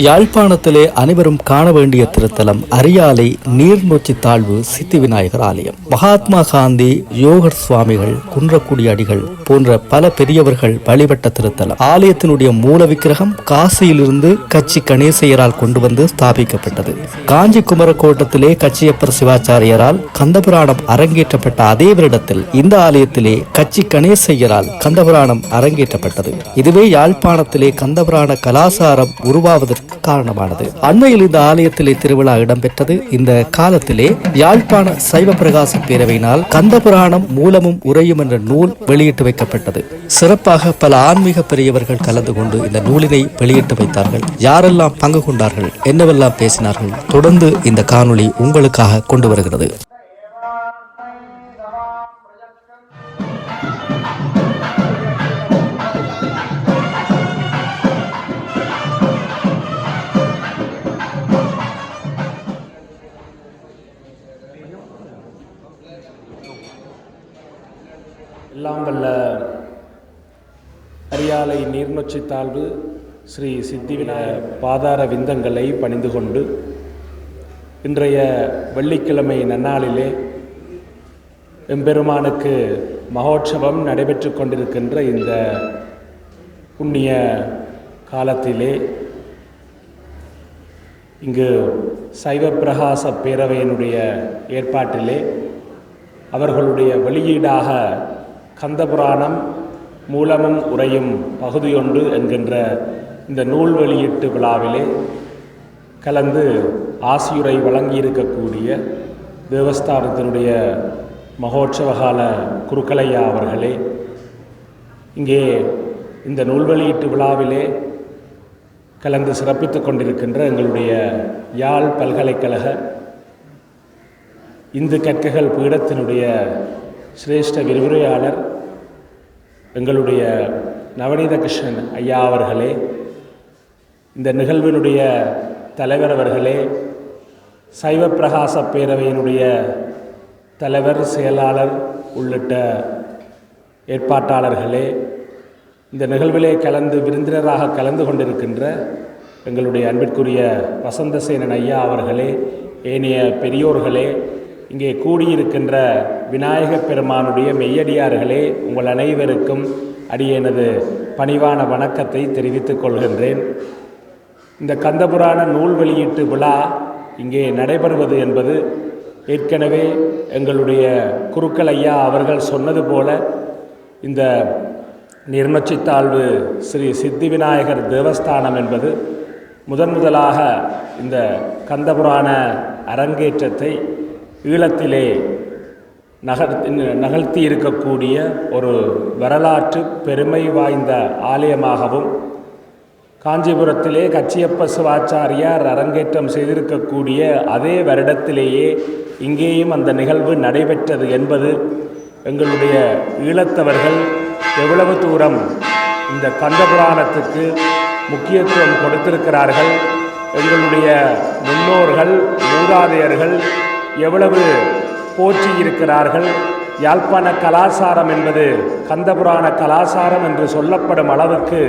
யாழ்ப்பாணத்திலே அனைவரும் காண வேண்டிய திருத்தலம் அரியாலை நீர்நொச்சி தாழ்வு சித்தி விநாயகர் ஆலயம். மகாத்மா காந்தி, யோகர் சுவாமிகள், குன்றக்குடி அடிகள் போன்ற பல பெரியவர்கள் வழிபட்ட திருத்தலம். ஆலயத்தினுடைய மூல விக்கிரகம் காசியிலிருந்து கச்சி கணேசையரால் கொண்டு வந்து ஸ்தாபிக்கப்பட்டது. காஞ்சி குமரக்கோட்டத்திலே கச்சியப்பர் சிவாச்சாரியரால் கந்தபுராணம் அரங்கேற்றப்பட்ட அதே வருடத்தில் இந்த ஆலயத்திலே கச்சி கணேசையரால் கந்தபுராணம் அரங்கேற்றப்பட்டது. இதுவே யாழ்ப்பாணத்திலே கந்தபுராண கலாசாரம் உருவாவதற்கு காரணமானது. அண்மையில் இந்த ஆலயத்திலே திருவிழா இடம்பெற்றது. இந்த காலத்திலே யாழ்ப்பாண சைவ பிரகாச பேரவையினால் கந்தபுராணம் மூலமும் உரையும் என்ற நூல் வெளியிட்டு வைக்கப்பட்டது. சிறப்பாக பல ஆன்மீக பெரியவர்கள் கலந்து கொண்டு இந்த நூலினை வெளியிட்டு வைத்தார்கள். யாரெல்லாம் பங்கு கொண்டார்கள், என்னவெல்லாம் பேசினார்கள், தொடர்ந்து இந்த காணொளி உங்களுக்காக கொண்டு வருகிறது. எல்லாம் வல்ல அரியாலை நீர்நொச்சி தாழ்வு ஸ்ரீ சித்தி விநாயகர் பாதார விந்தங்களை பணிந்து கொண்டு இன்றைய வெள்ளிக்கிழமை நன்னாளிலே எம்பெருமானுக்கு மகோற்சவம் நடைபெற்று கொண்டிருக்கின்ற இந்த புண்ணிய காலத்திலே இங்கு சைவ பிரகாச பேரவையினுடைய ஏற்பாட்டிலே அவர்களுடைய வெளியீடாக கந்தபுராணம் மூலமும் உரையும் பகுதியொன்று என்கின்ற இந்த நூல் வெளியீட்டு விழாவிலே கலந்து ஆசியுரை வழங்கியிருக்கக்கூடிய தேவஸ்தானத்தினுடைய மகோற்சவகால குருக்கலையா அவர்களே, இங்கே இந்த நூல் வெளியீட்டு விழாவிலே கலந்து சிறப்பித்து கொண்டிருக்கின்ற எங்களுடைய யாழ் பல்கலைக்கழக இந்து கற்கைகள் பீடத்தினுடைய சிரேஷ்ட விரிவுரையாளர் எங்களுடைய நவநீத கிருஷ்ணன் ஐயா அவர்களே, இந்த நிகழ்வினுடைய தலைவர் அவர்களே, சைவ பிரகாச பேரவையினுடைய தலைவர், செயலாளர் உள்ளிட்ட ஏற்பாட்டாளர்களே, இந்த நிகழ்விலே கலந்து விருந்தினராக கலந்து கொண்டிருக்கின்ற எங்களுடைய அன்பிற்குரிய வசந்தசேனன் ஐயா அவர்களே, ஏனைய பெரியோர்களே, இங்கே கூடியிருக்கின்ற விநாயகப் பெருமானுடைய மெய்யடியார்களே, உங்கள் அனைவருக்கும் அடியேனது பணிவான வணக்கத்தை தெரிவித்துக் கொள்கின்றேன். இந்த கந்தபுராண நூல் வெளியீட்டு விழா இங்கே நடைபெறுவது என்பது ஏற்கனவே எங்களுடைய குருக்கள் ஐயா அவர்கள் சொன்னது போல இந்த நீர்நொச்சி தாழ்வு ஸ்ரீ சித்தி விநாயகர் தேவஸ்தானம் என்பது முதலாக இந்த கந்தபுராண அரங்கேற்றத்தை ஈழத்திலே நகர்த்தி இருக்கக்கூடிய ஒரு வரலாற்று பெருமை வாய்ந்த ஆலயமாகவும், காஞ்சிபுரத்திலே கச்சியப்ப சிவாச்சாரியார் அரங்கேற்றம் செய்திருக்கக்கூடிய அதே வருடத்திலேயே இங்கேயும் அந்த நிகழ்வு நடைபெற்றது என்பது எங்களுடைய ஈழத்தவர்கள் எவ்வளவு தூரம் இந்த கந்தபுராணத்துக்கு முக்கியத்துவம் கொடுத்திருக்கிறார்கள், எங்களுடைய முன்னோர்கள் மூதாதையர்கள் எவ்வளவு போற்றி இருக்கிறார்கள். யாழ்ப்பாண கலாசாரம் என்பது கந்தபுராண கலாசாரம் என்று சொல்லப்படும் அளவுக்கு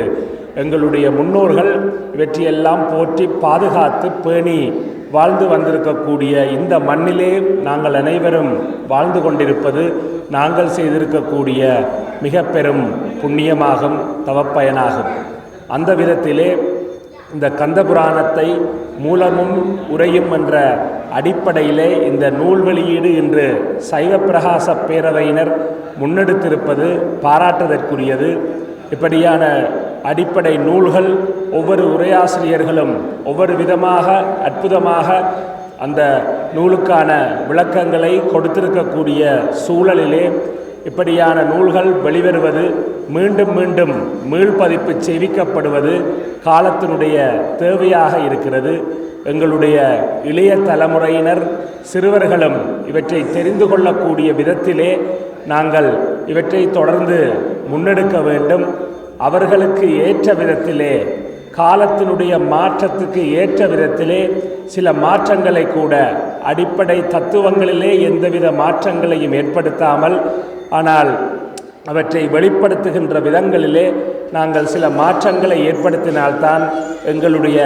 எங்களுடைய முன்னோர்கள் இவற்றையெல்லாம் போற்றி பாதுகாத்து பேணி வாழ்ந்து வந்திருக்கக்கூடிய இந்த மண்ணிலே நாங்கள் அனைவரும் வாழ்ந்து கொண்டிருப்பது நாங்கள் செய்திருக்கக்கூடிய மிக பெரும் புண்ணியமாகும், தவப்பயனாகும். அந்த விதத்திலே இந்த கந்தபுராணத்தை மூலமும் உரையும் என்ற அடிப்படையிலே இந்த நூல் வெளியீடு இன்று சைவ பிரகாச பேரவையினர் முன்னெடுத்திருப்பது பாராட்டுதற்குரியது. இப்படியான அடிப்படை நூல்கள் ஒவ்வொரு உரையாசிரியர்களும் ஒவ்வொரு விதமாக அற்புதமாக அந்த நூலுக்கான விளக்கங்களை கொடுத்திருக்கக்கூடிய சூழலிலே இப்படியான நூல்கள் வெளிவருவது, மீண்டும் மீண்டும் மீள்பதிப்பு செய்விக்கப்படுவது காலத்தினுடைய தேவையாக இருக்கிறது. எங்களுடைய இளைய தலைமுறையினர் சிறுவர்களும் இவற்றை தெரிந்து கொள்ளக்கூடிய விதத்திலே நாங்கள் இவற்றை தொடர்ந்து முன்னெடுக்க வேண்டும். அவர்களுக்கு ஏற்ற விதத்திலே, காலத்தினுடைய மாற்றத்துக்கு ஏற்ற விதத்திலே சில மாற்றங்களை கூட, அடிப்படை தத்துவங்களிலே எந்தவித மாற்றங்களையும் ஏற்படுத்தாமல், ஆனால் அவற்றை வெளிப்படுத்துகின்ற விதங்களிலே நாங்கள் சில மாற்றங்களை ஏற்படுத்தினால்தான் எங்களுடைய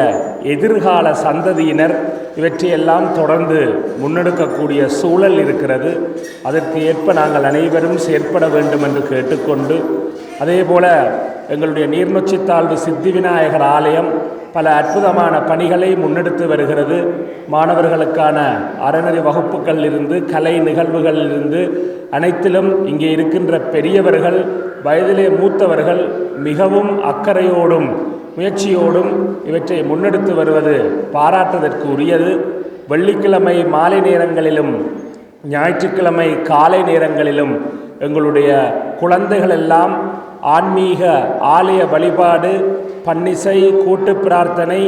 எதிர்கால சந்ததியினர் இவற்றையெல்லாம் தொடர்ந்து முன்னெடுக்கக்கூடிய சூழல் இருக்கிறது. அதற்கு ஏற்ப நாங்கள் அனைவரும் செயற்பட வேண்டும் என்று கேட்டுக்கொண்டு, அதேபோல எங்களுடைய நீர்நொச்சித்தாழ்வு சித்தி விநாயகர் ஆலயம் பல அற்புதமான பணிகளை முன்னெடுத்து வருகிறது. மாணவர்களுக்கான அறநெறி வகுப்புகளிலிருந்து கலை நிகழ்வுகளிலிருந்து அனைத்திலும் இங்கே இருக்கின்ற பெரியவர்கள், வயதிலே மூத்தவர்கள் மிகவும் அக்கறையோடும் முயற்சியோடும் இவற்றை முன்னெடுத்து வருவது பாராட்டுவதற்கு உரியது. வெள்ளிக்கிழமை மாலை நேரங்களிலும் ஞாயிற்றுக்கிழமை காலை நேரங்களிலும் எங்களுடைய குழந்தைகள் எல்லாம் ஆன்மீக ஆலய வழிபாடு, பன்னிசை, கூட்டு பிரார்த்தனை,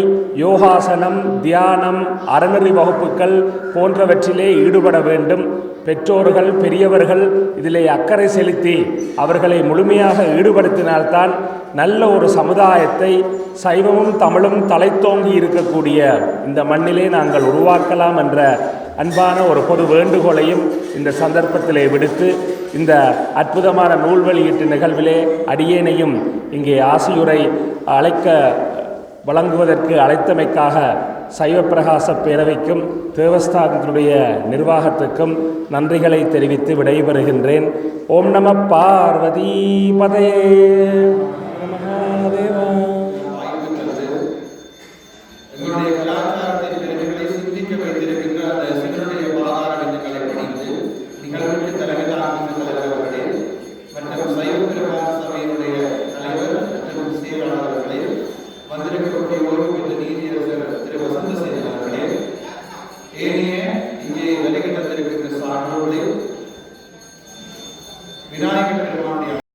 யோகாசனம், தியானம், அறநெறி வகுப்புகள் போன்றவற்றிலே ஈடுபட வேண்டும். பெற்றோர்கள் பெரியவர்கள் இதிலே அக்கறை செலுத்தி அவர்களை முழுமையாக ஈடுபடுத்தினால்தான் நல்ல ஒரு சமுதாயத்தை சைவமும் தமிழும் தலைத்தோங்கி இருக்கக்கூடிய இந்த மண்ணிலே நாங்கள் உருவாக்கலாம் என்ற அன்பான ஒரு பொது வேண்டுகோளையும் இந்த சந்தர்ப்பத்திலே விடுத்து, இந்த அற்புதமான நூல் வெளியீட்டு நிகழ்விலே அடியேனையும் இங்கே ஆசியுரை வழங்குவதற்கு அழைத்தமைக்காக சைவப்பிரகாச பேரவைக்கும் தேவஸ்தானத்தினுடைய நிர்வாகத்துக்கும் நன்றிகளை தெரிவித்து விடைபெறுகின்றேன். ஓம் நம பார்வதி பதே மகாதேவா.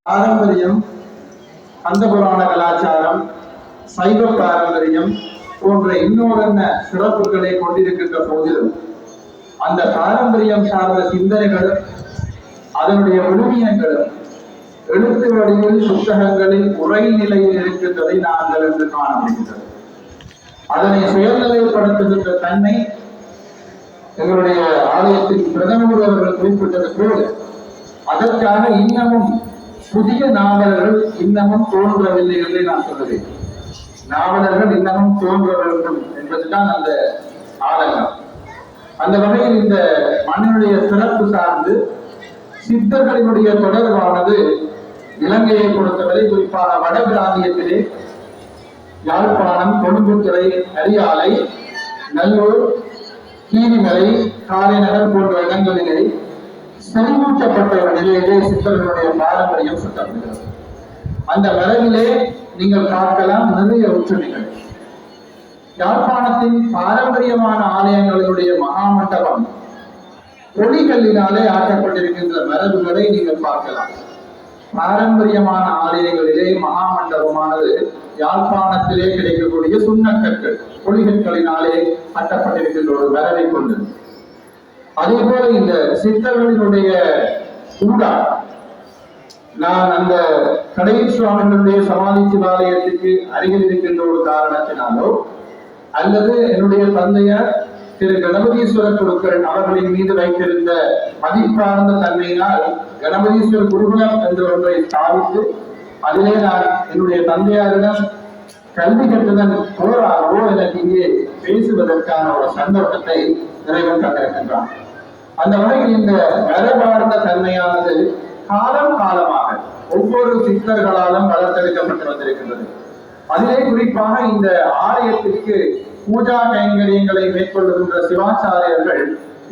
பாரம்பரியம், கந்தபுராண கலாச்சாரம், சைவ பாரம்பரியம் போன்ற இன்னொரு சிறப்புகளை கொண்டிருக்கின்ற போதிலும் அந்த பாரம்பரியம் சார்ந்த சிந்தனைகளும் அதனுடைய விழுமியங்களும் எழுத்து வடிவில் புத்தகங்களில் உரை நிலையில் இருக்கின்றதை நாங்கள் என்று காண முடிகின்றது. அதனை செயல்நிலைப்படுத்துகின்ற தன்மை எங்களுடைய ஆலயத்தின் பிரதமர் அவர்கள் குறிப்பிட்டது போல அதற்காக இன்னமும் புதிய நாவலர்கள் இன்னமும் தோன்றவில்லை என்று நான் சொல்லுவேன். நாவலர்கள் இன்னமும் தோன்ற வேண்டும் என்பதுதான் அந்த ஆதங்கம். அந்த வகையில் இந்த மண்ணினுடைய சிறப்பு சார்ந்து சித்தர்களினுடைய தொடர்பானது இலங்கையை பொறுத்தவரை குறிப்பாக வட பிராந்தியத்திலே யாழ்ப்பாணம், கொழும்புத்துறை, அரியாலை, நல்லூர், கீரிமலை, காரைநகர் போன்ற இடங்களிலே செறிவூட்டப்பட்ட நிலையிலே சித்தர்களுடைய பாரம்பரியம் சுட்டப்படுகிறது. அந்த மரபிலே நீங்கள் பார்க்கலாம் நிறைய ஒற்றுமைகள். யாழ்ப்பாணத்தின் பாரம்பரியமான ஆலயங்களுடைய மகாமண்டபம் பொலிகளினாலே ஆக்கப்பட்டிருக்கின்ற மரபுகளை நீங்கள் பார்க்கலாம். பாரம்பரியமான ஆலயங்களிலே மகாமண்டபமானது யாழ்ப்பாணத்திலே கிடைக்கக்கூடிய சுண்ணக்கற்கள் பொலிகளினாலே கட்டப்பட்டிருக்கின்ற ஒரு மரபை கொண்டது. அதே போல இந்த சித்தர்களினுடைய ஊடா, நான் அந்த கடையில் சுவாமிகளுடைய சமாதி சிவாலயத்துக்கு அருகில் இருக்கின்ற ஒரு காரணத்தினாலோ அல்லது என்னுடைய தந்தையார் திரு கணபதீஸ்வர குருக்கள் அவர்களின் மீது வைத்திருந்த மதிப்பார்ந்த தன்மையினால் கணபதீஸ்வர குருகுலம் என்ற ஒன்றை ஸ்தாபித்து அதிலே நான் என்னுடைய தந்தையாரிடம் கல்வி கற்றுதன் போராகவோ எனக்கு இங்கே பேசுவதற்கான ஒரு சந்தர்ப்பத்தை இறைவன் கண்டிருக்கின்றான். அந்த வகையில் இந்த மரபார்ந்த தன்மையானது காலம் காலமாக ஒவ்வொரு சித்தர்களாலும் வளர்த்தெடுக்கப்பட்டு வந்திருக்கின்றது. அதிலே குறிப்பாக இந்த ஆலயத்திற்கு பூஜா கைங்கரியங்களை மேற்கொள்ளுகின்ற சிவாச்சாரியர்கள்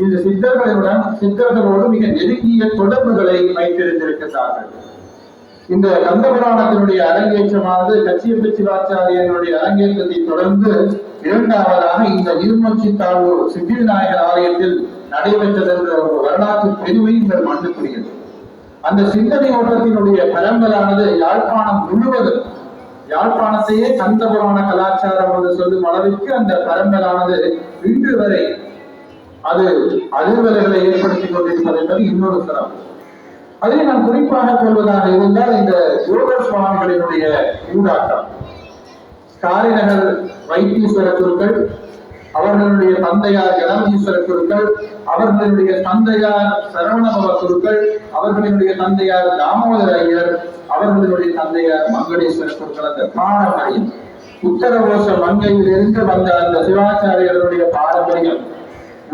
இந்த சித்தர்களோடு மிக நெருங்கிய தொடர்புகளை வைத்திருந்திருக்கிறார்கள். இந்த கந்தபுராணத்தினுடைய அரங்கேற்றமானது கச்சியப்ப சிவாச்சாரியனுடைய அரங்கேற்றத்தை தொடர்ந்து இரண்டாவதாக இந்த நீர்நொச்சித்தாழ்வு சித்தி விநாயகர் ஆலயத்தில் நடைபெற்றது என்ற ஒரு வரலாற்று பெருமை இந்த மண்ணுக்குரியது. அந்த சிந்தனை ஓட்டத்தினுடைய பரம்பலானது யாழ்ப்பாணம் முழுவதும், யாழ்ப்பாணத்தையே கந்தபுராண கலாச்சாரம் என்று சொல்லும் அளவிற்கு அந்த பரம்பலானது இன்று வரை அது அதிர்வலைகளை ஏற்படுத்திக் கொண்டிருப்பது என்பது இன்னொரு சிறப்பு. அதை நான் குறிப்பாக சொல்வதாக இருந்தால் இந்த யோகர் சுவாமிகளினுடைய ஊடாட்டம், காரைநகர் வைத்தீஸ்வர குருக்கள் அவர்களுடைய தந்தையார் கணபதீஸ்வர குருக்கள், அவர்களுடைய தந்தையார் சரவணபவ குருக்கள், அவர்களுடைய தந்தையார் தாமோதர ஐயர், அவர்களுடைய தந்தையார் மங்களேஸ்வர குருக்கள். அந்த பாரம்பரியம் உத்தரகோச மங்கையிலிருந்து வந்த அந்த சிவாச்சாரியர்களுடைய பாரம்பரியம்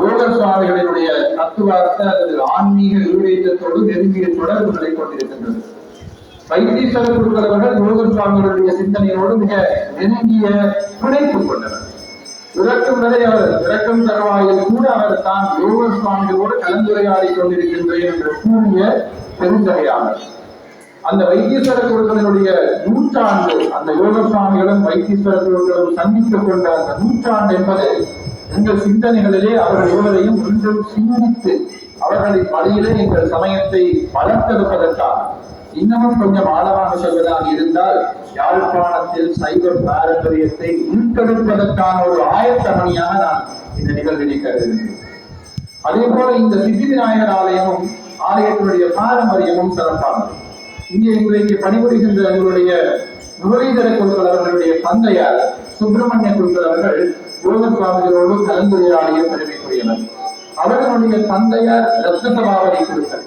யோகர் சுவாமிகளினுடைய தத்துவார்த்த அல்லது ஆன்மீக ஈடேற்றத்தோடு நெருங்கிய தொடர்புகளை கொண்டிருக்கின்றது. வைத்தீஸ்வர குருக்கள் அவர்கள் யோகர் சுவாமிகளுடைய சிந்தனையோடு மிக நெருங்கிய பிணைப்பு கொண்டவர். இறக்கும் வரை அவர் இறக்கும் தருவாயில் கூட அவர் தான் யோகர் சுவாமிகளோடு கலந்துரையாடி கொண்டிருக்கின்றேன் என்று கூறிய பெருந்தகையாளர். அந்த வைத்தீஸ்வர குருக்களினுடைய நூற்றாண்டு, அந்த யோகர் சுவாமிகளும் வைத்தீஸ்வர குருக்களும் சந்தித்துக் கொண்ட அந்த நூற்றாண்டு என்பது எங்கள் சிந்தனைகளிலே அவர்கள் இருவரையும் மீண்டும் சிந்தித்து அவர்களின் வழியிலே எங்கள் சமயத்தை வளர்த்தெடுப்பதற்காக இன்னமும் கொஞ்சம் ஆழமாக சொல்வதாக இருந்தால் யாழ்ப்பாணத்தில் சைவ பாரம்பரியத்தை மீட்டெடுப்பதற்கான ஒரு ஆயத்தமணியாக நான் இந்த நிகழ்வினை கருதுகிறேன். அதே போல இந்த சித்தி விநாயகர் ஆலயத்தினுடைய பாரம்பரியமும் சிறப்பானது. இங்கே இன்றைக்கு பணிபுரிகின்ற எங்களுடைய முரளிதர குருக்கள் அவர்களுடைய தந்தையார் சுப்பிரமணிய குருக்கள் அவர்கள் யோகர் சுவாமிகளோடு கலந்துரையாடிய பெருமைக்குரியவர். அவர்களுடைய தந்தையார் ரத்னசபாவதி குருக்கள்,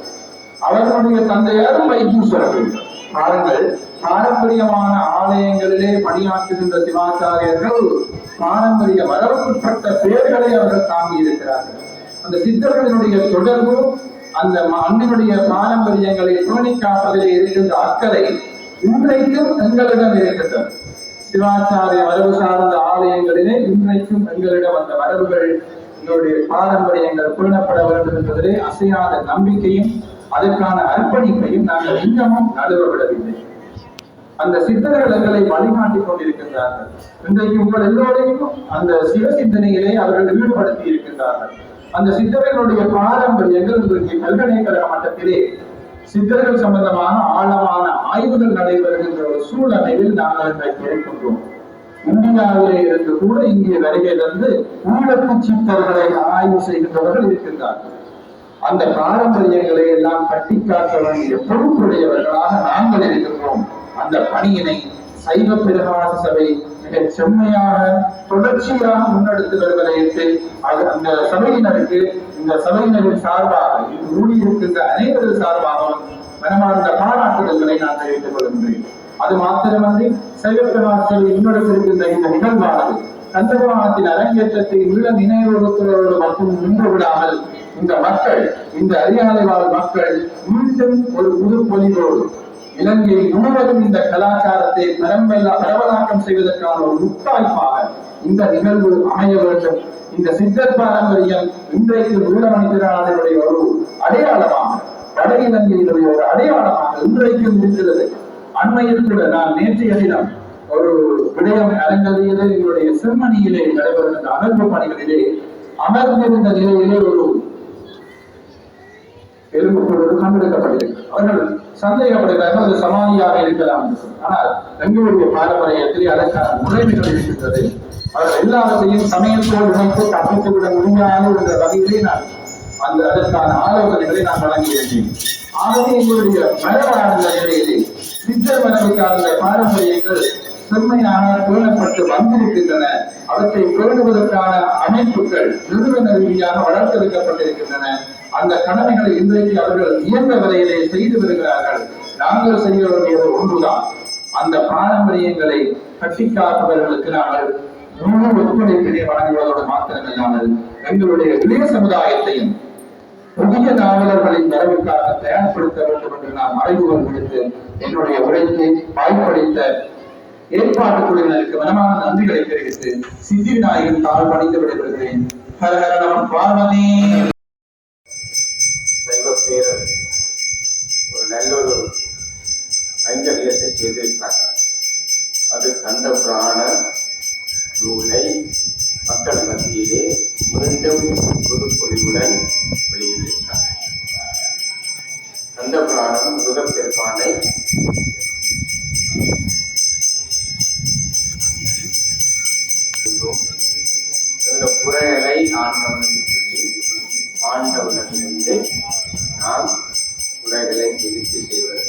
அவர்களுடைய தந்தையாரும் வைத்தீஸ்வர குருக்கள். பாருங்கள், பாரம்பரியமான ஆலயங்களிலே பணியாற்றுகின்ற சிவாச்சாரியர்கள் பாரம்பரிய மரபுக்குட்பட்ட பெயர்களை அவர்கள் தாங்கி இருக்கிறார்கள். அந்த சித்தர்களினுடைய தொடர்பு, அந்த மண்ணினுடைய பாரம்பரியங்களை பேணி காப்பதிலே இருக்கின்ற அக்கறை இன்றைக்கும் எங்களிடம் இருக்கின்றது. சிவாச்சாரிய மரபு சார்ந்த ஆலயங்களிலே இன்றைக்கும் எங்களிடம் அந்த மரபுகள், எங்களுடைய பாரம்பரியங்கள் பேணப்பட வேண்டும் என்பதிலே அசையாத நம்பிக்கையும் அதற்கான அர்ப்பணிப்பையும் நாங்கள் இன்னமும் நழுவவிடவில்லை. அந்த சித்தர்கள் எங்களை வழிகாட்டிக் கொண்டிருக்கின்றார்கள். இன்றைக்கு உங்கள் எல்லோரையும் அந்த சிவ சிந்தனையிலே அவர்கள் ஈடுபடுத்தி இருக்கின்றார்கள். அந்த சித்தர்களுடைய பாரம்பரியங்கள் இன்றைக்கு பல்கலைக்கழக மட்டத்திலே சித்தர்கள் சம்பந்தமான ஆழமான ஆய்வுகள் நடைபெறுகின்ற ஒரு சூழ்நிலையில் நாங்கள் இன்றைக்கு இருக்கின்றோம். இந்தியாவிலே இருந்து கூட இங்கே வருகை தந்து ஊழக்கு சித்தர்களை ஆய்வு செய்கின்றவர்கள் இருக்கின்றார்கள். அந்த பாரம்பரியங்களை எல்லாம் கட்டி காக்க வேண்டிய பொறுப்புடையவர்களாக நாங்கள் இருக்கின்றோம். அந்த பணியினை சைவ பிரகாச சபை மிக செம்மையாக தொடர்ச்சியாக முன்னெடுத்து வருவதையிட்டு அந்த சபையினருக்கு, இந்த சபையினரின் சார்பாக ஊழியிருக்கின்ற அனைவரது சார்பாகவும் மனமார்ந்த பாராட்டுதல்களை நான் தெரிவித்துக் கொள்கின்றேன். அது மாத்திரமன்றி சைவ பிரகாச சபை முன்னெடுத்திருக்கின்ற இந்த நிகழ்வானது கந்தபுராணத்தின் அரங்கேற்றத்தை உள்ள நினைவுறுத்துவதோடு மட்டும் நின்று விடாமல் இந்த மக்கள், இந்த அரியாலை வாழ் மக்கள் மீண்டும் ஒரு புது பொலிவோடு இலங்கை முழுவதும் இந்த கலாச்சாரத்தை பரவலாக்கம் செய்வதற்கான ஒரு முத்தாய்ப்பாக இந்த நிகழ்வு அமைய வேண்டும். இந்த சித்தர் பாரம்பரியம் இன்றைக்கு ஊழமணிதனுடைய ஒரு அடையாளமாக, வட இலங்கையினுடைய ஒரு அடையாளமாக இன்றைக்கும் இருக்கிறது. அண்மையில் கூட நான் நேற்றைய தினம் ஒரு விடயம் அரங்கலிலே எங்களுடைய செம்மணியிலே நடைபெறுகின்ற அகழ்வு பணிகளிலே அமர்ந்திருந்த நிலையிலே ஒரு எலும்புக்கூடு கண்டெடுக்கப்பட்டிருக்கிறது. அவர்கள் சந்தேகப்படுகிறார்கள் அது சமாதியாக இருக்கலாம். ஆனால் எங்களுடைய பாரம்பரியத்தில் அதற்கான முறைமைகள் இருக்கின்றது. அவர்கள் எல்லாவற்றையும் சமயத்தோடு இணைத்து தப்பித்துவிட முடியாது என்ற வகையிலே நான் அதற்கான ஆலோசனைகளை நான் வழங்கியிருந்தேன். ஆகவே எங்களுடைய மரபார்ந்த நிலையிலே சித்தர் மரபுக்கான பாரம்பரியங்கள் செம்மையாக பேணப்பட்டு வந்திருக்கின்றன. அவற்றை பேணுவதற்கான அமைப்புகள் நிறுவன ரீதியாக வளர்த்தெடுக்கப்பட்டிருக்கின்றன. அந்த கடமைகளை இன்றைக்கு அவர்கள் இயன்ற வரையிலே செய்து வருகிறார்கள். நாங்கள் செய்ய வேண்டியது ஒன்றுதான், அந்த பாரம்பரியங்களை கட்டிக்காப்பவர்களுக்கு நாங்கள் முழு ஒத்துழைப்பினை வழங்குவதோடு மாத்திரமில்லாமல் எங்களுடைய இளைய சமுதாயத்தையும் புதிய நாவலர்களின் வரவுக்காக தயார்படுத்த வேண்டும் என்று நாம் அறிவுகள் கொடுத்து என்னுடைய உரைக்கு வாய்ப்பளித்த ஏற்பாட்டு குழுவினருக்கு மனமான நன்றிகளை தெரிவித்து சித்தி விநாயகன் தாழ் பணிந்து விடைபெறுகிறேன். பார்வதி பேரர் ஒரு நல்லொரு கைங்கரியத்தை செய்திருக்கிறார்கள். அது கந்த புராண நூலை மக்கள் மத்தியிலே மீண்டும் புதுப்பொழிவுடன் வெளியிட்டிருக்கிறார்கள். கந்த புராணம் முருகப்பெருமானை குறைகளை ஆண்டவனுக்கு சொல்லி ஆண்டவனிலிருந்து நாம் குறைகளை திருத்தி செய்வது.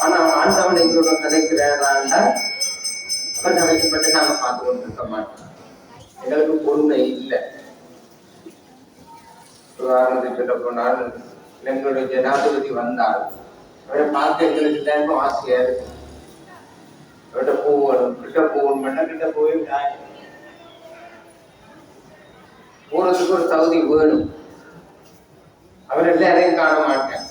ஆனால் ஆண்டவன் எங்களோட கதைக்கிறார்கள், அவர் கதைக்கப்பட்டு நாங்கள் பார்த்து கொண்டிருக்க மாட்டோம். எங்களுக்கு பொறுமை இல்லை. உதாரணத்துக்கு சொல்ல போனால் எங்களுடைய ஜனாதிபதி வந்தால் அவரை பார்த்து எங்களுக்கு எல்லாருக்கும் ஆசையா இருக்கு. அவர்கிட்ட போகணும், கிட்ட போகணும், கிட்ட போய் போறதுக்கு ஒரு தகுதி வேணும். அவர் எல்லாரையும் காண மாட்டேன்.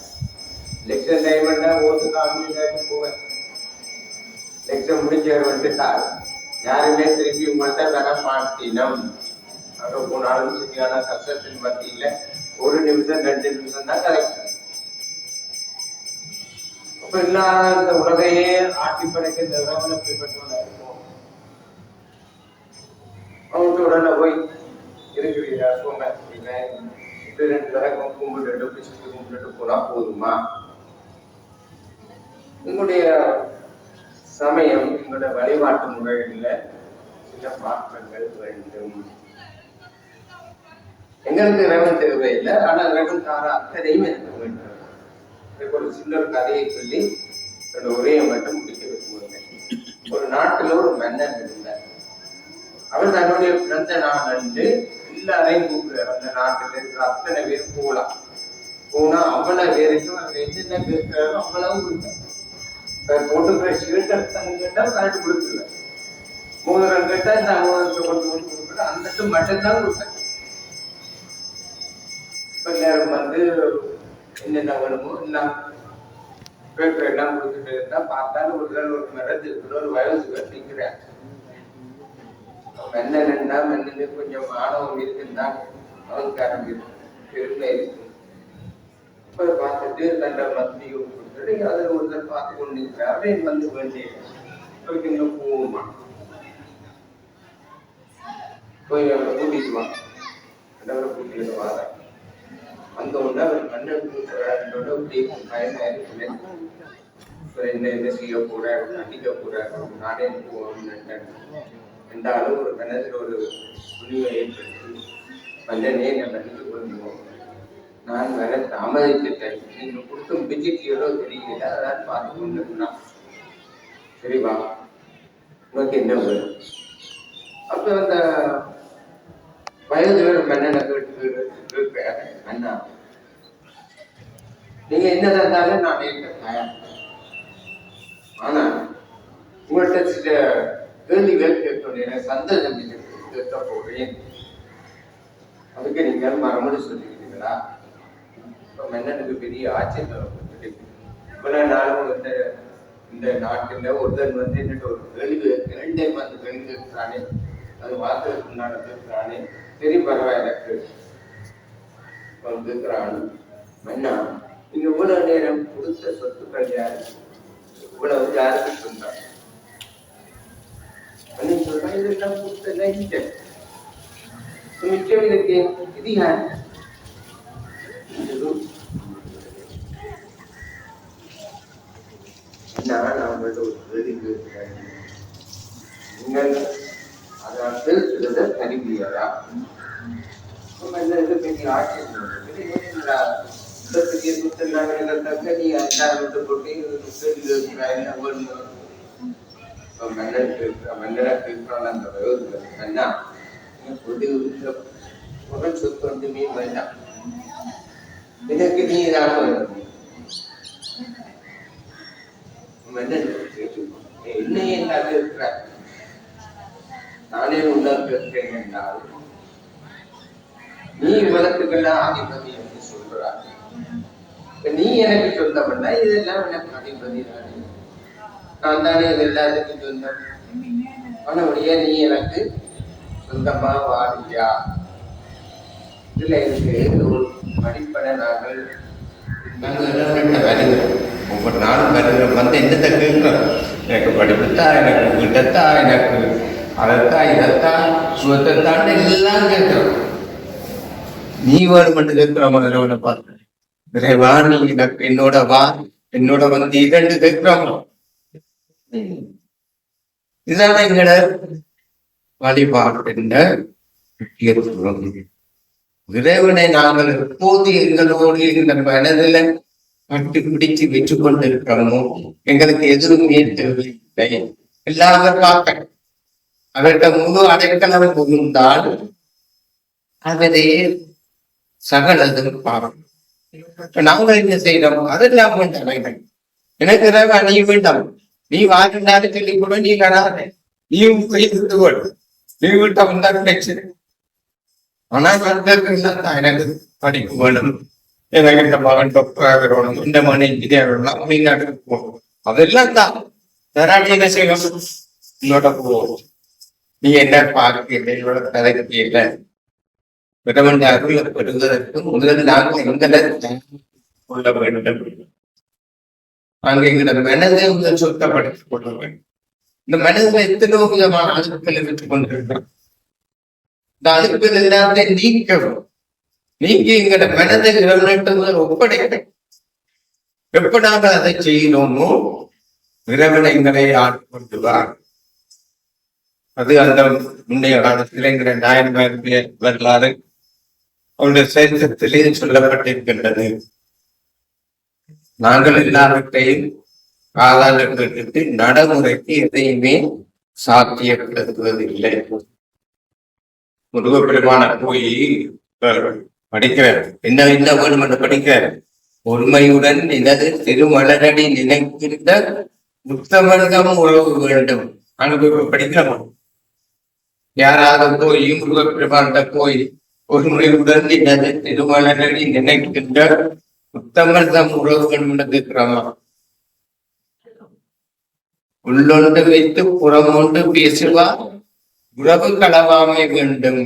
எலெக்ஷன் டைம் ஓட்டு காமிச்சு போவேன். எலெக்ஷன் முடிச்சவர் வந்துட்டால் யாருமே திருப்பி உங்கள்கிட்ட வர மாட்டினம். அங்கே போனாலும் சரியான கஷ்டத்தின் மத்தியில 1 நிமிஷம் 2 நிமிஷம் தான் கரெக்ட். அப்ப இல்லாத இந்த உலகையே ஆட்டி படைக்க இந்த விரவணத்தை பெற்றோம். அவங்க உடனே போய் இருக்கிறீரா போங்க, 2 விளக்கம் கும்பிட்டு பிடிச்சிட்டு கும்பிட்டு போனா போதுமா? உங்களுடைய சமயம், உங்களுடைய வழிபாட்டு முறைகள்ல சில மாற்றங்கள் வேண்டும். எங்களுக்கு இறைவன் தேவையில்லை, ஆனா இறைவன் தார அக்கறையும் எனக்கு வேண்டும். இதுக்கு ஒரு சின்ன ஒரு கதையை சொல்லி என்னோட உரையை மட்டும் முடிக்க வைக்க. ஒரு நாட்டுல ஒரு மன்னன் இருந்தார். அவர் தன்னுடைய பிறந்த நாள் அன்று எல்லாரையும் கூப்பிடுறார். அந்த நாட்டில் இருக்கிற அத்தனை பேர் போகலாம். போனா அவ்வளவு பேருக்கும் அவர் என்னென்ன பேசுறாரோ அவ்வளவு கொடுத்தார். போட்டுக்கிற சீட்டை கேட்டால் கரெக்ட் கொடுத்துருவேன். மோதிரம் கேட்டா இந்த மோதிரத்தை கொண்டு வந்து கொடுக்குறேன். அந்த மட்டும்தான் கொடுத்தேன். இப்ப நேரம் வந்து என்னென்ன வேணுமோ எல்லாம் பேப்பர் எல்லாம் கொடுத்துட்டு இருந்தா பார்த்தாலும் ஒரு மரத்துக்கு ஒரு வயசுக்கு நிற்கிறேன். மன்னன்னா மன்னனு கொஞ்சம் ஆணவம் இருக்குன்னா அவனுக்காரம் பெருமை இருக்கு. இப்ப பார்த்துட்டு தண்டை மத்தியை கொடுத்துட்டு அதில் ஒருத்தர் பார்த்து கொண்டு இருக்கிறார். அப்படின்னு வந்து வேண்டிய போகுமா போய் அவரை கூட்டிக்குவான். அவரை கூட்டிட்டு வாங்க. அந்த ஒன்று அவர் மன்னன் கூட்டுறாருன்றோட பயனாயிருக்கு. என்ன செய்ய போறாரு, அடிக்க போறாரு, நானே போவோம்னு என்றாலும் ஒரு மனதில் ஒரு துணிவை ஏற்படுத்தி மன்னனே நம்ம நினைத்து கொள்வோம். நான் வர தாமதிச்சிட்டேன், நீங்க கொடுத்த முடிச்சிட்டீரோ தெரியல, அதான் பார்த்து கொண்டிருந்தா சரிவா உனக்கு என்ன வேணும்? அப்ப அந்த வயது மன்னனை கேட்கிறாரு, அண்ணா நீங்க என்ன தந்தாலும் நான் ஏற்க தயார். ஆனா உங்கள்கிட்ட சில கேள்விகள் கேட்க சந்தேகம் கேட்க போகிறேன். அதுக்கு நீங்கள் மறுமொழி சொல்லிக்கிறீங்களா? இப்ப மன்னனுக்கு பெரிய ஆச்சரியம். இவ்வளவு நாளும் இந்த நாட்டில் ஒருத்தன் வந்து என்னட்டு ஒரு கேள்வி 2 வந்து கேள்வி கேட்கிறானே, அது வார்த்தைக்குண்டான கேட்கிறானே, சரி பரவாயில்ல கேட்கிறான். மன்னா நீங்க இவ்வளவு நேரம் கொடுத்த சொத்துக்கள் யாரு? இவ்வளவு யாருக்கு சொன்னாங்க? சொல்றேன் இதெல்லாம் கொடுத்ததெல்லாம் மிச்சம் இருக்கு. இது யார்? நான் அவங்கள்ட்ட ஒரு கேள்வி கேட்கிறேன். நீங்கள் அதான் பேசுறத கருவியரா? பெரிய ஆட்சியம் நீ அஞ்சாறு போட்டு மன்னரை கேட்கிறான். அந்த அண்ணா சொத்து வந்து மீன் வேண்டாம், எனக்கு நீ தான் மன்னன் என்ன என்னாக இருக்கிறார்? நானே உண்டாக இருக்கிறேன் என்றால் நீ உலகத்துக்கெல்லாம் அதிபதி என்று சொல்றார். நீ எனக்கு சொந்தம்னா இதெல்லாம் எனக்கு அதிபதி தானே, நான் தானே இது எல்லாத்துக்கும் சொந்தம். ஆனபடியே நீ எனக்கு சொந்தமா வாடியா? இதுல இருக்கு ஒரு அடிப்படை. நாங்கள் ஒவ்வொரு நாளும் வந்து என்னத்தை கேட்கிறோம்? எனக்கு படிப்புத்தா, எனக்கு வீட்டத்தா, எனக்கு அதைத்தா, இதைத்தான், சுகத்தைத்தான் எல்லாம் கேட்கிறோம். நீ வேணுமென்று கேட்கிறோம். இறைவனை பார்த்து இறைவா நீ எனக்கு என்னோட வா, என்னோட வந்து 2 கேட்கிறோம். இதான எங்கட வழிபாடு. இறைவனை நாங்கள் எப்போது எங்களோடு எங்கள் மனதில் கட்டி பிடிச்சு வச்சு கொண்டிருக்கிறோமோ எங்களுக்கு எதுவுமே தேவையில்லை. எல்லாரும் பார்க்க அவர்கிட்ட முழு அடைக்கலம் புகுந்தால் அவரே சகலதும் பாவம். நாங்கள் என்ன செய்யறோம்? அதெல்லாம் வேண்டாம். எனக்கு நீ வேண்டாம், நீ வாழ்ந்தாலும் சொல்லி கூட நீ வராத, நீயும் போய் விட்டுவோம், நீ விட்ட வந்தா கிடைச்சது. ஆனா எனக்கு படிக்க வேணும், எனக்கு இந்த மகன் வரணும், இந்த மகன் இன்ஜினியர் வரணும், வெளிநாட்டுக்கு போகணும். அதெல்லாம் தான் தராட்டி என்ன செய்யணும்? உன்னோட போவோம். நீ என்ன பார்க்கிறீங்களோட கதைக்கு இல்லை. பிரபஞ்ச அருளை பெறுவதற்கு முதல் நாங்கள் எங்களை கொள்ள வேண்டும். அங்க எங்களோட மனதை முதல் சுத்தப்படுத்திக் கொள்ள வேண்டும். இந்த மனதில் எத்தனோ விதமான அழுப்புகளை விட்டுக் கொண்டிருக்கிறோம். இந்த அழுப்புகள் எல்லாத்தையும் நீக்கவும், நீக்கி எங்களோட மனதை இறைவனிட்டு ஒப்படைக்க. எப்ப நாங்கள் அதை செய்யணுமோ இறைவன் எங்களை ஆட்கொண்டுவார். அது அந்த முன்னைய காலத்தில் என்கிற நாயன்மாருடைய வரலாறு அவருடைய சரித்திரத்திலே சொல்லப்பட்டிருக்கின்றது. நாங்கள் எல்லாவற்றையும் காதால கேட்டுட்டு நடைமுறைக்கு எதையுமே சாத்தியப்படுத்துவதில்லை. முருகப்பெருமான போய் படிக்கிறார், என்ன என்ன வேணும் என்று படிக்கிறார். உண்மையுடன் எனது திருமலரடி நினைக்கின்ற முத்தமர்தம் உறவு வேண்டும். அங்க போய் படிக்கிறோம். யாராவது போய் முருகப்பெருமாண்ட போய் ஒருமுறையுடன் எனது திருமலரடி நினைக்கின்ற முத்தமர்தம் உறவு வேண்டும் இருக்கிறோமா? உள்ளொன்று வைத்து புறமொன்று பேசுவார் உறவு களவாமை வேண்டும்.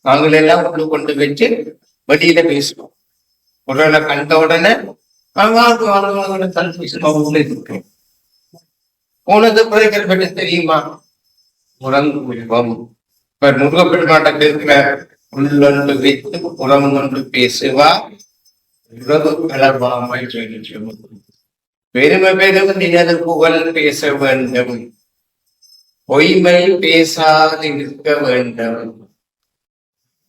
நாங்கள் எல்லாம் உள்ள கொண்டு வச்சு வெளியில பேசுவோம். உறவை கண்ட உடனே போனது பிறகு பற்றி தெரியுமா? உறங்குவோம். இப்ப முருகப்பெருமாட்டத்தில் இருக்கிற உள்ளொன்று வைத்து புறம் ஒன்று பேசுவா உறவு களவாமை வேண்டும். பெருமை பெரும் நினது புகழ் பேச வேண்டும், பொய்மை பேசாதிருக்க வேண்டும்,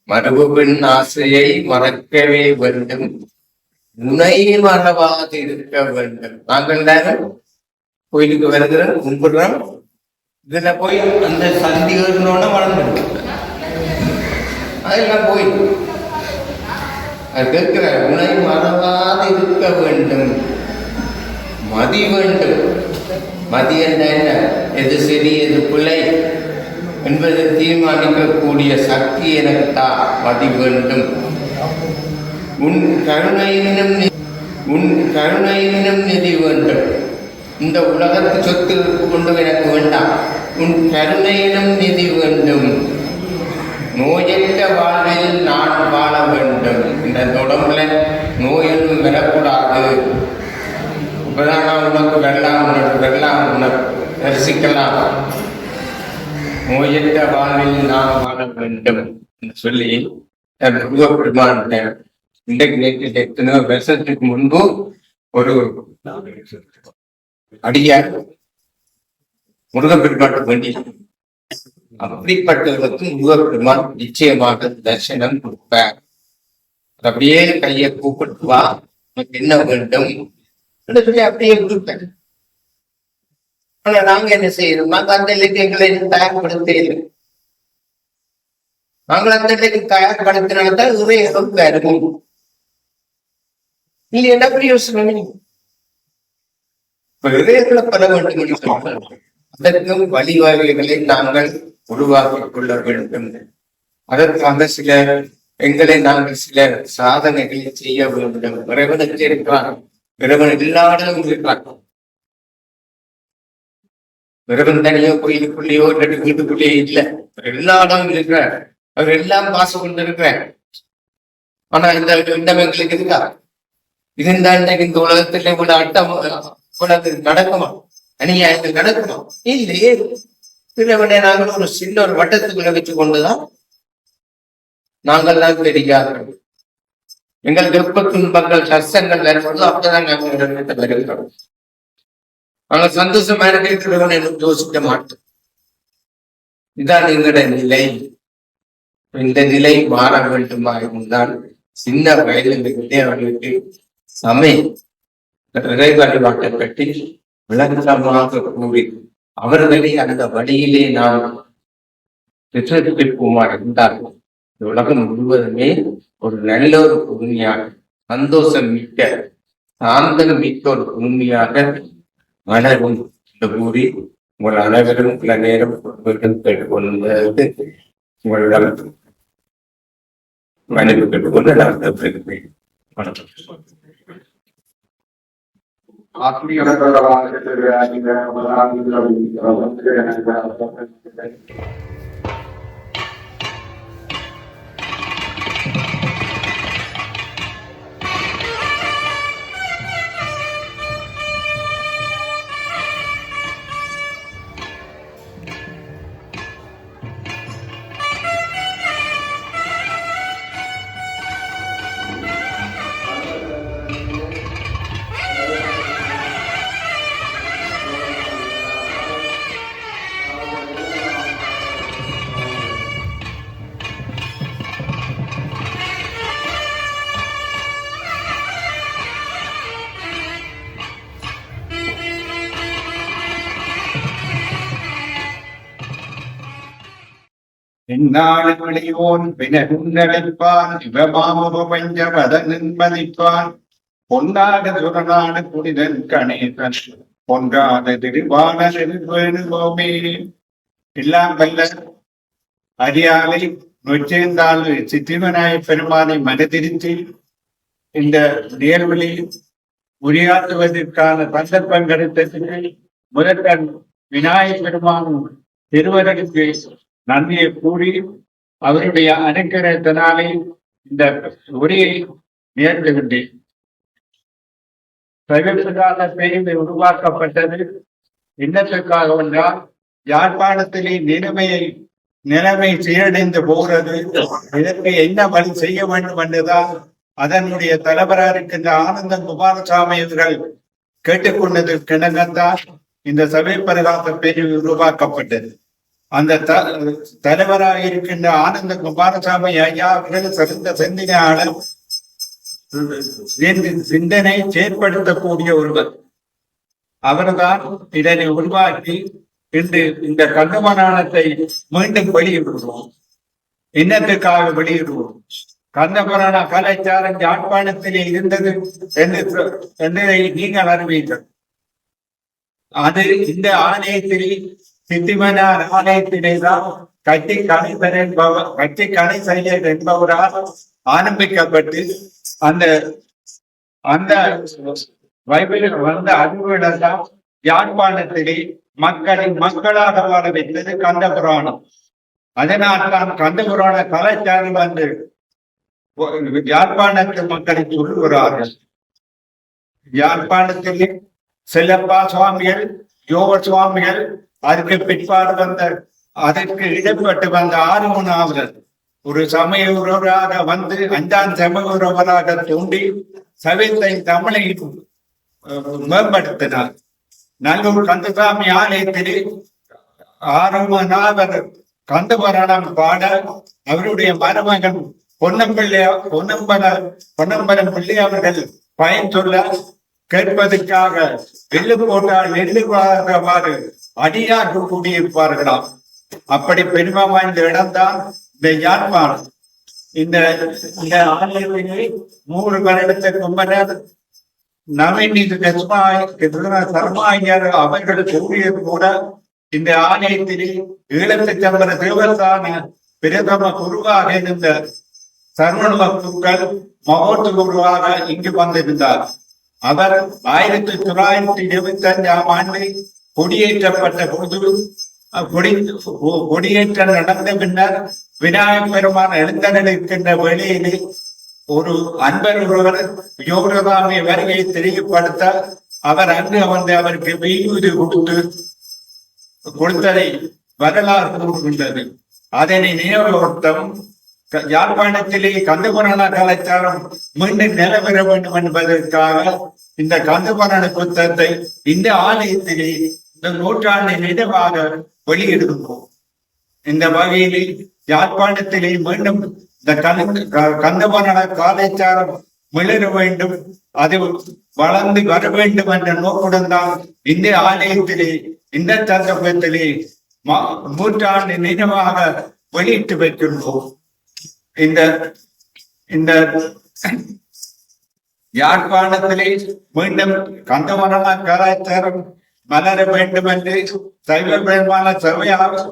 மரபுபின் ஆசையை மறக்கவே வேண்டும், உனை மறவாதிருக்க வேண்டும். நாங்கள் கோயிலுக்கு வருகிறோம், கும்பிடுறோம், இதுல போய் அந்த சந்திகளோட வளர்ந்துடும். அதெல்லாம் போய் அது கேட்கிற உனை மறவாதிருக்க வேண்டும், மதி வேண்டும். மதி என்ன? எது சரி எது பிள்ளை என்பதை தீர்மானிக்கக்கூடிய சக்தி எனக்கு தான். மதி வேண்டும். உன் கருணையினும் நிதி வேண்டும். இந்த உலகத்து சொத்து கொண்டு எனக்கு வேண்டாம், உன் கருணையினும் நிதி வேண்டும். நோயற்ற வாழ்வில் நான் வாழ வேண்டும். இந்த உடம்புல நோயொன்றும் வரக்கூடாது. இப்பதான் உனக்கு வெள்ளம் உனக்கு தரிசிக்கலாம். நோயற்ற வாழ்வில் நான் வாழ வேண்டும் சொல்லி முருகப்பெருமான் இன்றைக்கு நேற்று எத்தனையோ வருஷத்துக்கு முன்பு ஒரு அடியார் முருகப்பெருமான் வேண்டி, அப்படிப்பட்டவர்களுக்கு முருகப்பெருமான் நிச்சயமாக தரிசனம் கொடுப்பார். அப்படியே கையை கூப்பிட்டு வா, உனக்கு என்ன வேண்டும் சொல்லி அப்படியே கொடுப்பேன். ஆனா நாங்க என்ன செய்யறோம்? நாங்க அந்த இலக்கியங்களை தயார்படுத்த, நாங்கள் அந்த இலக்கியம் தயார்படுத்தினால்தான் நிறைய இருக்கும். இல்ல என்ன பிரயோசனம்? இதயங்களை பெற வேண்டும். அதற்கும் வழிவகைகளை நாங்கள் உருவாக்கிக் கொள்ள வேண்டும். அதற்காக எங்களை நாங்கள் சில சாதனைகளை செய்ய வேண்டும். இறைவனுக்கு இருக்கிறான், இறைவன் எல்லா இடமும் இருக்கிறான். இறைவன் தனியோ கோயிலுக்குள்ளேயோ வீட்டுக்குள்ளேயோ இல்லை, எல்லா இடமும் இருக்கிறார். அவர் எல்லாம் பாச கொண்டு இருக்கிறார். ஆனா இந்த இடம் எங்களுக்கு இருக்கா? இருந்தால் இந்த உலகத்துல இவ்வளவு அட்டம் நடக்குமா? அநியாயத்தில் நடக்குமா? இல்லையே. இறைவனை நாங்கள் ஒரு சின்ன ஒரு வட்டத்துக்குள்ள வச்சு கொண்டுதான் நாங்கள் தான் தெரியார்கள். எங்களுக்கு எப்ப துன்பங்கள் கஷ்டங்கள் வரும்போது அப்பதான் நாங்கள் வருகிறோம். நாங்கள் சந்தோஷமா இருக்கிறவன் எனக்கு யோசிக்க மாட்டோம். இதுதான் எங்களுடைய நிலை. இந்த நிலை மாற வேண்டுமா இருந்தால் சின்ன வயதிலிருந்தே அவர்களுக்கு சமை இறை வழிபாட்டை பற்றி விளக்கமாக கூறி அவர்களை அந்த வழியிலே நாம் விசுவசிப்போமா இருந்தால் இந்த உலகம் முழுவதுமே ஒரு நல்ல ஒரு புதுமையாக, சந்தோஷம் மிக்க, சாந்தம் மிக்க ஒரு புதுமையாக மலரும் என்று கூறி உங்கள் அனைவரும் சில நேரம் கேட்டுக்கொண்டு உங்களிடம் மன்னிப்பு கேட்டுக்கொண்டு நான் வணக்கம். எந்நாடு விளையோன் பினகுந்தடைப்பான் இவமாமுபஞ்ச வதனின்பதிப்பான் பொன்னாக சுரநாடு புனிதன் கணேசன் பொன்றாத திருவான வேணுவோமே. எல்லாம் வல்ல அரியாலை நொச்சேந்தாள் சித்திவிநாய பெருமானை மனதிருத்தி இந்த நேர்வழியில் உரையாற்றுவதற்கான சந்தர்ப்பங்களுக்கு முதற்கண் விநாயகர் பெருமான் திருவருக்கு நன்றியை கூறி அவருடைய அனுக்கிரகத்தினாலே இந்த உரையை நேர்ந்துகின்றேன். சைவத்துக்காக பேருந்து உருவாக்கப்பட்டது இன்னத்துக்காக என்றால் யாழ்ப்பாணத்திலே நிலைமை சீரடைந்து போகிறது. இதற்கு என்ன வழி செய்ய வேண்டும் என்றுதான் அதனுடைய தலைவராக இருக்கின்ற ஆனந்த குமாரசாமி அவர்கள் கேட்டுக்கொண்டதற்கிணங்கத்தான் இந்த சபை பிரகாச பிரிவு உருவாக்கப்பட்டது. அந்த தலைவராக இருக்கின்ற ஆனந்த குமாரசாமி ஐயா அவர்கள் சிறந்த சிந்தனையாளர், சிந்தனை செயற்படுத்தக்கூடிய ஒருவர். அவர்தான் இதனை உருவாக்கி இன்று இந்த கந்தபுராணத்தை மீண்டும் வெளியிடுவோம். இன்னத்துக்காக வெளியிடுவோம். கந்தபுராண கலாச்சாரம் யாழ்ப்பாணத்திலே இருந்தது என்று நீங்கள் அறிவீர்கள். அது இந்த ஆலயத்திலே சித்திமனார் ஆலயத்திலேதான் கட்சி கணேசையர் என்பவரால் ஆரம்பிக்கப்பட்டு அந்த அந்த பைபிளில் வந்த அறிவுகளெல்லாம் யாழ்ப்பாணத்திலே மக்களாக வாழ வைத்தது கந்தபுராணம். அதனால் தான் கந்தபுராண கலாச்சாரம் வந்து யாழ்ப்பாணத்து மக்களை சொல்லுகிறார்கள். யாழ்ப்பாணத்திலே செல்லப்பா சுவாமிகள், யோக சுவாமிகள், அதுக்கு பிற்பாடு அதற்கு இடப்பட்டு வந்த ஆறுமுனாவதர் ஒரு சமய உறவராக வந்து 5ஆம் சமய உறவராக தோன்றி சபைத்தை தமிழை மேம்படுத்தினார். நல்லூர் கந்தசாமி ஆலயத்திலே ஆறுமுனாவர் கந்தபுராணம் பாட அவருடைய மருமகன் பொன்னம்பலம் பிள்ளை அவர்கள் பயன் சொல்ல கேட்பதற்காக நெல்லு போட்டால் நெல்லு வாரவாறு அடியார்கள் கூடியிருப்பார்களாம். அப்படி பெருமை வாய்ந்த இடம்தான் இந்த யாழ்ப்பாணம். இந்த ஆலயத்திலே 3 வருடத்துக்கு முன்னர் நவநீத சர்மாயர் அவர்கள் கூறியது கூட இந்த ஆலயத்திலே ஈழத்துச்சம்பர தேவதான பிரதம குருவாக இருந்த சர்வண குருக்கள் மகோத்து குருவாக இங்கு வந்திருந்தார். அவர் 1925ஆம் ஆண்டு கொடியேற்றப்பட்ட பொழுது கொடியேற்றம் நடந்த பின்னர் விநாயகர் பெருமான் எழுந்தருளிருக்கின்ற வேளையிலே ஒரு அன்பர் ஒருவர் யோகசாமி வருகையை தெரியப்படுத்த அவர் அங்கு வந்து அவருக்கு வெய்யூதி கொடுத்ததை வரலாறு கூறுகின்றது. அதனை நினைவுபடுத்தும் யாழ்ப்பாணத்திலே கந்தபுராண கலாச்சாரம் மீண்டும் நிலவர வேண்டும் என்பதற்காக இந்த கந்தபுராண புத்தகத்தை இந்த ஆலயத்திலே இந்த நூற்றாண்டு நினைவாக வெளியிடுகிறோம். இந்த வகையிலே யாழ்ப்பாணத்திலே மீண்டும் இந்த கந்தபுராண கலாச்சாரம் மிளர வேண்டும், அது வளர்ந்து வர வேண்டும் என்ற நோக்குடன் தான் இந்த ஆலயத்திலே இந்த சந்தர்ப்பத்திலே நூற்றாண்டு நினைவாக வெளியிட்டு வைக்கின்றோம். இந்த இந்த யாழ்ப்பாணத்திலே மீண்டும் கந்தவரண கலாச்சாரம் மலர வேண்டும் என்று சைவ பெருமான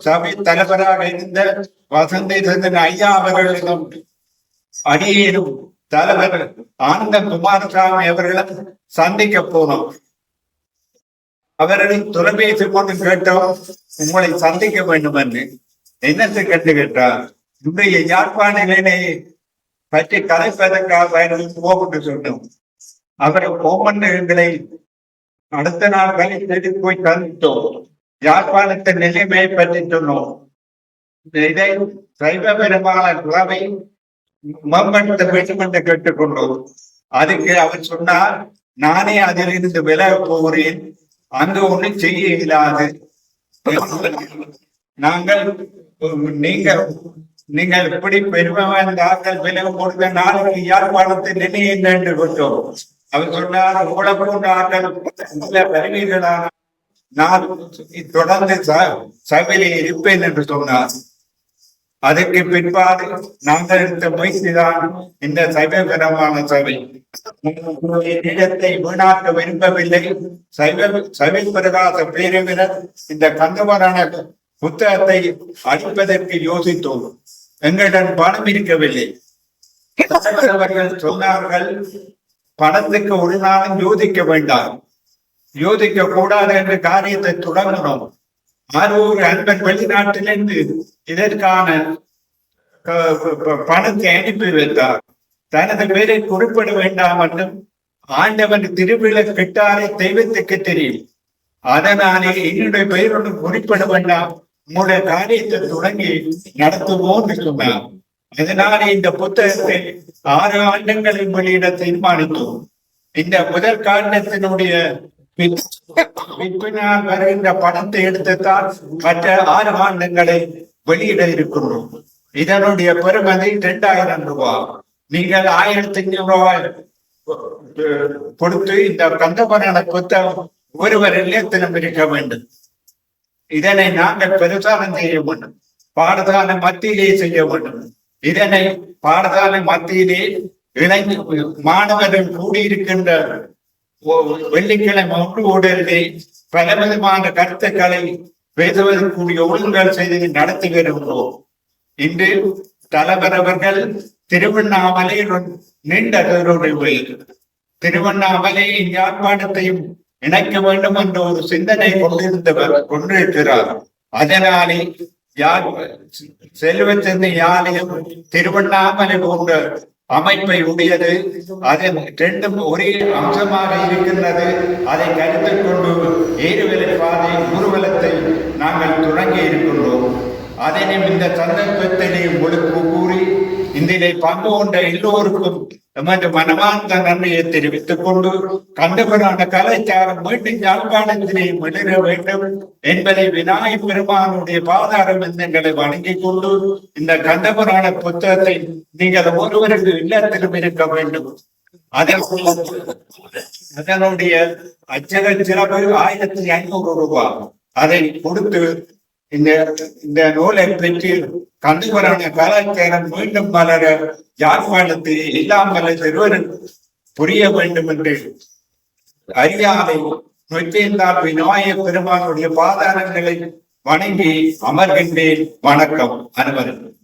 சபை தலைவராக இருந்த வசந்தேசன் ஐயா அவர்களிடம் அடியேறும் தலைவர் ஆனந்த குமாரசாமி அவர்களும் சந்திக்க போனோம். அவர்களை தொலைபேசி கொண்டு கேட்டோம், உங்களை சந்திக்க வேண்டும் என்று. என்னத்தை கண்டு கேட்டார், இன்றைய யாழ்ப்பாண நிலையை பற்றி கலைப்பதற்காக போகட்டு சொன்னோம். அவரை போமன்களை அடுத்த நாள் தேடி போய் சந்தித்தோம். யாழ்ப்பாணத்தின் நிலைமையை பற்றி சொன்னோம். இதை சைவ பெருமான உறவை மேம்படுத்த வேண்டும் என்று கேட்டுக்கொண்டோம். அதுக்கு அவர் சொன்னார், நானே அதிலிருந்து விலக போகிறேன், அங்கு ஒன்றும் செய்ய இயலாது. நீங்கள் இப்படி பெருமை வாய்ந்தார்கள் விலக போடுங்க, நாளைக்கு யாழ்ப்பாணத்தை நினையுங்கள் என்று கொண்டோம். அவர் சொன்னார், உங்களை போன்ற ஆட்கள் வருவீர்களான நான் தொடர்ந்து சபையிலே இருப்பேன் என்று சொன்னார். அதற்கு பிற்பாடு நாங்கள் இந்த முயற்சிதான் இந்த சைவகரமான சபை. இடத்தை வீணாக்க விரும்பவில்லை. சபை பிரகாச பேரவினர் இந்த கந்தவரான புத்தகத்தை அளிப்பதற்கு யோசித்தோம். எங்களிடம் பணம் இருக்கவில்லை. அவர்கள் சொன்னார்கள், பணத்துக்கு ஒரு நாளும் யோசிக்க வேண்டாம், யோசிக்க கூடாது என்ற காரியத்தை தொடங்கினோம். ஒரு அன்பன் வெளிநாட்டிலிருந்து இதற்கான பணத்தை அனுப்பி வைத்தார். தனது பேரை குறிப்பிட வேண்டாம் என்றும் ஆண்டவன் திருவிழா கிட்டாரை தெய்வத்துக்கு தெரியும், அதனாலே என்னுடைய பெயர் ஒன்று குறிப்பிட வேண்டாம், உங்களுடைய காரியத்தை தொடங்கி நடத்துவோம் என்று சொன்னார். அதனாலே இந்த புத்தகத்தை 6 ஆண்டுகளின் வெளியிட தீர்மானித்தோம். இந்த முதல் காரணத்தினுடைய பின்னால் வருகின்ற பணத்தை எடுத்துத்தான் மற்ற 6 ஆண்டுகளை வெளியிட இருக்கின்றோம். இதனுடைய பெறுமதி 2000 ரூபாய். நீங்கள் 1500 ரூபாய் கொடுத்து இந்த கந்தபுராண புத்தகம் ஒருவர் இல்லத்திலும் இருக்க வேண்டும். இதனை நாங்கள் பிரச்சாரம் செய்ய வேண்டும், பாடசாலை மத்தியிலே செய்ய வேண்டும். இதனை பாடசாலை மத்தியிலே மாணவர்கள் கூடியிருக்கின்ற வெள்ளிக்கிழமை ஒன்று ஊடலே பல விதமான கருத்துக்களை பேசுவதற்குரிய ஒழுங்குகள் செய்து நடத்தி வருகிறோம். இன்று தலைவர் அவர்கள் திருவண்ணாமலை நீண்ட திருவண்ணாமலையின் யாழ்ப்பாணத்தையும் இணைக்க வேண்டும் என்ற ஒரு சிந்தனை கொண்டிருக்கிறார். அதனாலே செல்வச்சந்தை ஆலயம் திருவண்ணாமலை போன்ற அமைப்பை உடையது. அதன் 2ம் ஒரே அம்சமாக இருக்கின்றது. அதை கருத்தில் கொண்டு ஏறுவலை பாதை ஊர்வலத்தை நாங்கள் தொடங்கி இருக்கின்றோம். அதனையும் இந்த சந்தர்ப்பத்திலே உங்களுக்கு கூறி இதிலே பங்கு கொண்ட எல்லோருக்கும் எமது மனமார்ந்த நன்றியை தெரிவித்துக் கொண்டு கந்தபுராண கலாச்சாரம் மீண்டும் யாழ்ப்பாணத்திலே மிளர வேண்டும் என்பதை விநாயகப் பெருமானுடைய பாதார பந்தங்களை வணங்கிக் கொண்டு இந்த கந்தபுராண புத்தகத்தை நீங்கள் ஒருவருக்கு இல்லத்திலும் இருக்க வேண்டும். அதனுடைய அச்சக சிறப்பு 1500 ரூபாய். அதை கொடுத்து இந்த நூலை பெற்று கந்தபுராண கலாச்சாரம் மீண்டும் மலர யாழ்ப்பாணத்தில் இல்லாமல் சிறுவன் புரிய வேண்டும் என்று அறியாமை நொற்றியிருந்தால் விநாயகப் பெருமானுடைய பாதாரங்களை வணங்கி அமர்கின்றேன். வணக்கம் அனைவருக்கும்.